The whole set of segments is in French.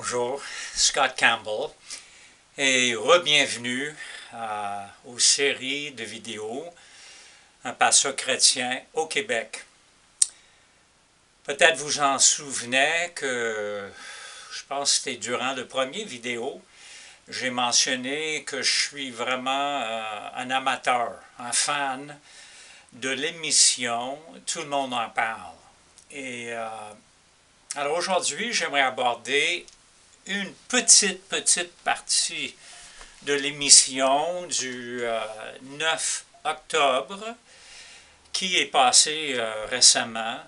Bonjour, Scott Campbell et re-bienvenue aux séries de vidéos Un pasteur chrétien au Québec. Peut-être vous en souvenez que, je pense que c'était durant le premier vidéo, j'ai mentionné que je suis vraiment un amateur, un fan de l'émission Tout le monde en parle. Et alors aujourd'hui, j'aimerais aborder une petite partie de l'émission du 9 octobre qui est passée récemment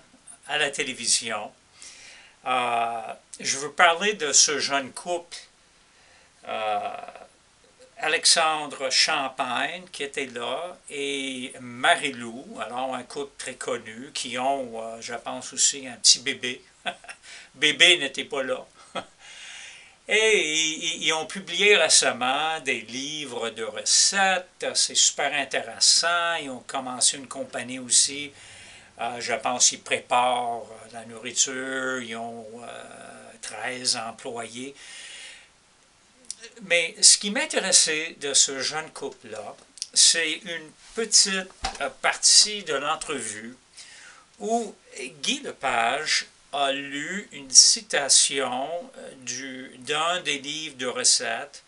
à la télévision. Je veux parler de ce jeune couple, Alexandre Champagne qui était là et Marie-Lou, alors un couple très connu qui ont, je pense aussi, un petit bébé. Bébé n'était pas là. Et ils ont publié récemment des livres de recettes, c'est super intéressant. Ils ont commencé une compagnie aussi, je pense qu'ils préparent la nourriture, ils ont 13 employés. Mais ce qui m'intéressait de ce jeune couple-là, c'est une petite partie de l'entrevue où Guy Lepage a lu une citation d'un des livres de recettes.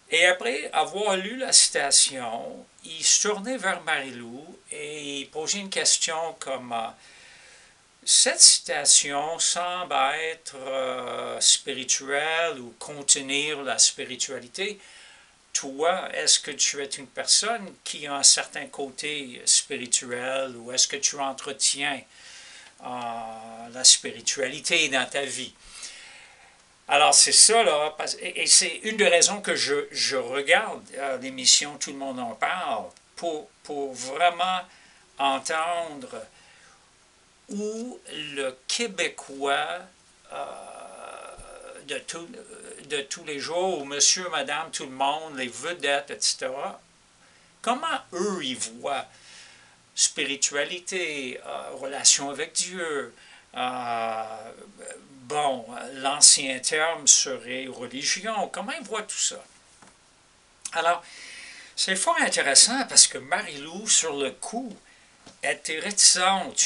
Et après avoir lu la citation, il se tournait vers Marie-Lou et il posait une question comme cette citation semble être spirituelle ou contenir la spiritualité. Toi, est-ce que tu es une personne qui a un certain côté spirituel ou est-ce que tu entretiens la spiritualité dans ta vie? Alors c'est ça, là, et c'est une des raisons que je regarde l'émission Tout le monde en parle, pour vraiment entendre où le Québécois de tous les jours, où monsieur, madame, tout le monde, les vedettes, etc., comment eux ils voient spiritualité, relation avec Dieu. Bon, l'ancien terme serait religion. Comment ils voient tout ça? Alors, c'est fort intéressant parce que Marie-Lou, sur le coup, était réticente.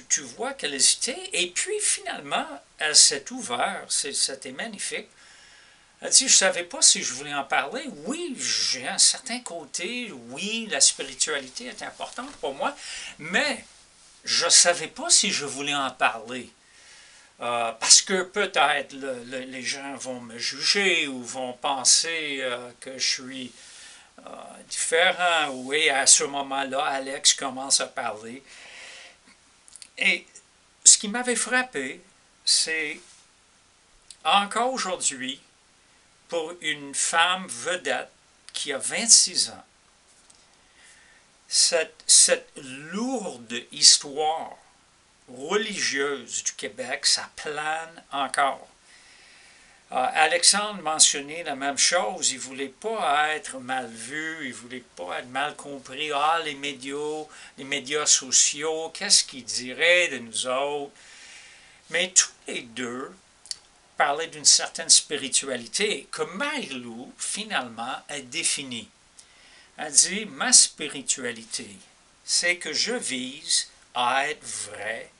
Tu vois qu'elle hésitait. Et puis, finalement, elle s'est ouverte. C'était magnifique. Elle dit, je ne savais pas si je voulais en parler. Oui, j'ai un certain côté. Oui, la spiritualité est importante pour moi. Mais je ne savais pas si je voulais en parler. Parce que peut-être les gens vont me juger ou vont penser que je suis différent. Oui, à ce moment-là, Alex commence à parler. Et ce qui m'avait frappé, c'est encore aujourd'hui, pour une femme vedette qui a 26 ans, cette lourde histoire religieuse du Québec, ça plane encore. Alexandre mentionnait la même chose, il ne voulait pas être mal vu, il ne voulait pas être mal compris. Ah, les médias sociaux, qu'est-ce qu'ils diraient de nous autres? Mais tous les deux parlaient d'une certaine spiritualité que Marie-Lou, finalement, a définie. Elle dit, ma spiritualité, c'est que je vise à être vrai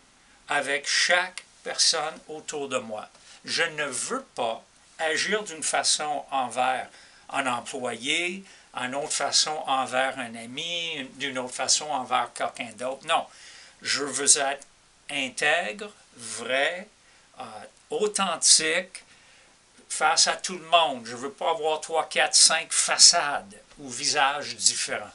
avec chaque personne autour de moi. Je ne veux pas agir d'une façon envers un employé, d'une autre façon envers un ami, d'une autre façon envers quelqu'un d'autre. Non, je veux être intègre, vrai, authentique face à tout le monde. Je ne veux pas avoir 3, 4, 5 façades ou visages différents.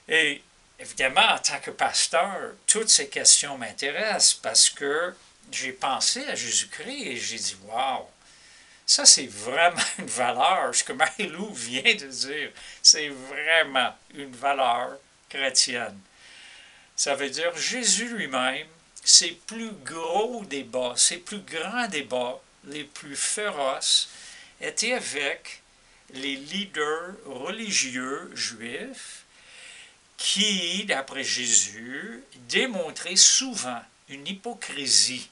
Et évidemment, en tant que pasteur, toutes ces questions m'intéressent parce que j'ai pensé à Jésus-Christ et j'ai dit, wow, ça c'est vraiment une valeur. Ce que Marie-Lou vient de dire, c'est vraiment une valeur chrétienne. Ça veut dire Jésus lui-même, ses plus gros débats, ses plus grands débats, les plus féroces, étaient avec les leaders religieux juifs qui, d'après Jésus, démontraient souvent une hypocrisie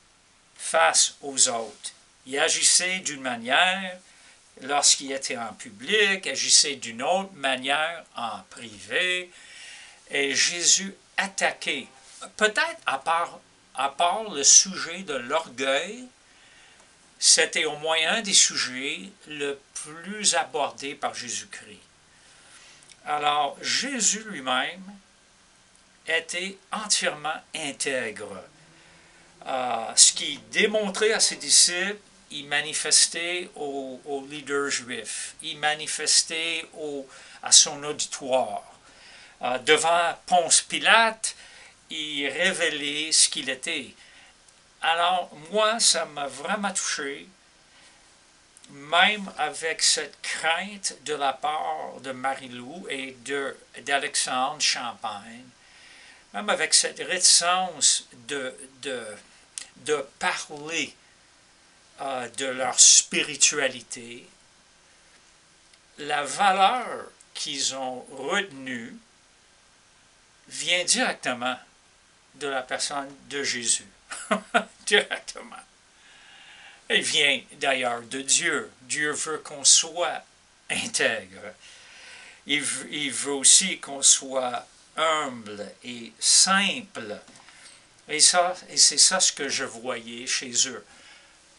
face aux autres Il agissait d'une manière lorsqu'il était en public, agissait d'une autre manière en privé. Et Jésus attaquait, peut-être à part le sujet de l'orgueil, c'était au moins un des sujets le plus abordé par Jésus-Christ. Alors, Jésus lui-même était entièrement intègre. Ce qu'il démontrait à ses disciples, il manifestait aux leaders juifs, il manifestait à son auditoire. Devant Ponce Pilate, il révélait ce qu'il était. Alors, moi, ça m'a vraiment touché, même avec cette crainte de la part de Marie-Lou et d'Alexandre Champagne, même avec cette réticence de parler de leur spiritualité, la valeur qu'ils ont retenue vient directement de la personne de Jésus. Directement. Elle vient d'ailleurs de Dieu. Dieu veut qu'on soit intègre. Il veut aussi qu'on soit humble et simple. Et c'est ça ce que je voyais chez eux.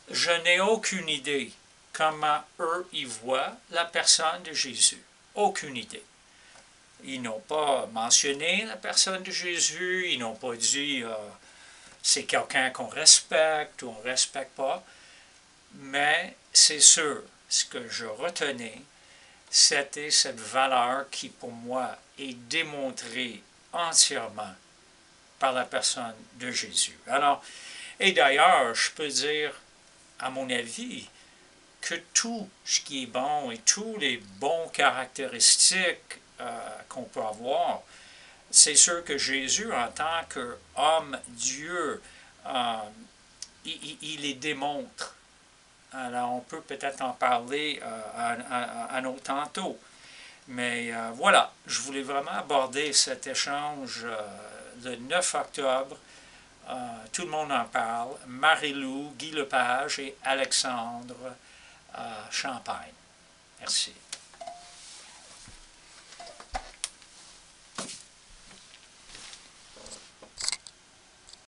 Je n'ai aucune idée comment eux ils voient la personne de Jésus. Aucune idée. Ils n'ont pas mentionné la personne de Jésus, ils n'ont pas dit c'est quelqu'un qu'on respecte ou on ne respecte pas. Mais c'est sûr, ce que je retenais, c'était cette valeur qui pour moi est démontrée entièrement par la personne de Jésus. Alors, et d'ailleurs, je peux dire, à mon avis, que tout ce qui est bon et tous les bons caractéristiques qu'on peut avoir, c'est sûr que Jésus, en tant qu'homme Dieu, il les démontre. Alors, on peut peut-être en parler à nos tantôt. Mais voilà, je voulais vraiment aborder cet échange le 9 octobre. Tout le monde en parle. Marie-Lou, Guy Lepage et Alexandre Champagne. Merci.